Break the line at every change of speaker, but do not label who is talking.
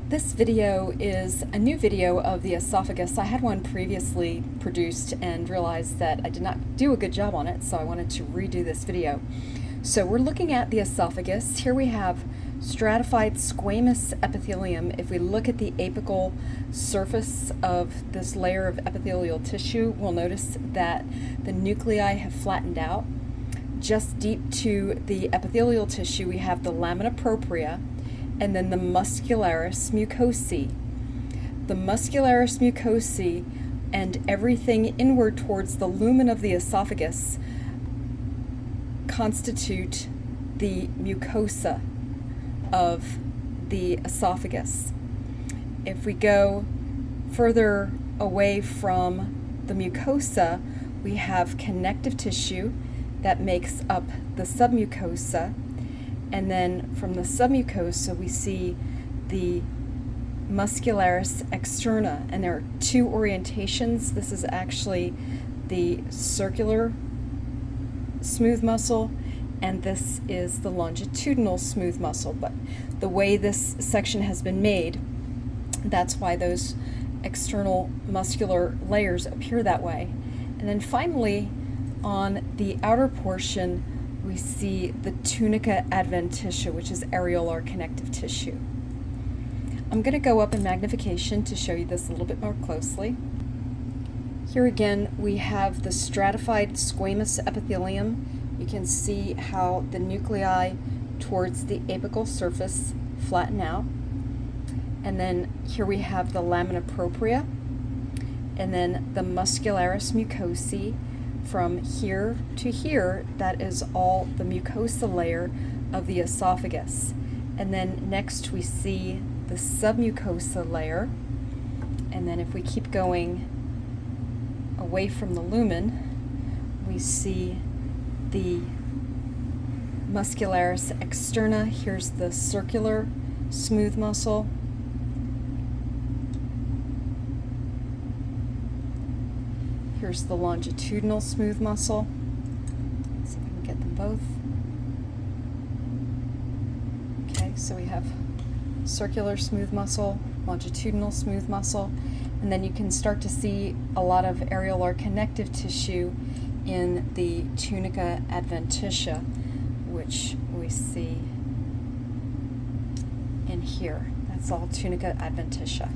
This video is a new video of the esophagus. I had one previously produced and realized that I did not do a good job on it, so I wanted to redo this video. So we're looking at the esophagus. Here we have stratified squamous epithelium. If we look at the apical surface of this layer of epithelial tissue, we'll notice that the nuclei have flattened out. Just deep to the epithelial tissue, we have the lamina propria, and then the muscularis mucosae. The muscularis mucosae and everything inward towards the lumen of the esophagus constitute the mucosa of the esophagus. If we go further away from the mucosa, we have connective tissue that makes up the submucosa. And then from the submucosa, we see the muscularis externa, and there are two orientations. This is actually the circular smooth muscle, and this is the longitudinal smooth muscle. But the way this section has been made, that's why those external muscular layers appear that way. And then finally, on the outer portion, we see the tunica adventitia, which is areolar connective tissue. I'm going to go up in magnification to show you this a little bit more closely. Here again, we have the stratified squamous epithelium. You can see how the nuclei towards the apical surface flatten out. And then here we have the lamina propria, and then the muscularis mucosae. From here to here, that is all the mucosa layer of the esophagus. And then next we see the submucosa layer. And then if we keep going away from the lumen, we see the muscularis externa. Here's the circular smooth muscle. Here's the longitudinal smooth muscle. Let's see if we can get them both. Okay, so we have circular smooth muscle, longitudinal smooth muscle, and then you can start to see a lot of areolar connective tissue in the tunica adventitia, which we see in here. That's all tunica adventitia.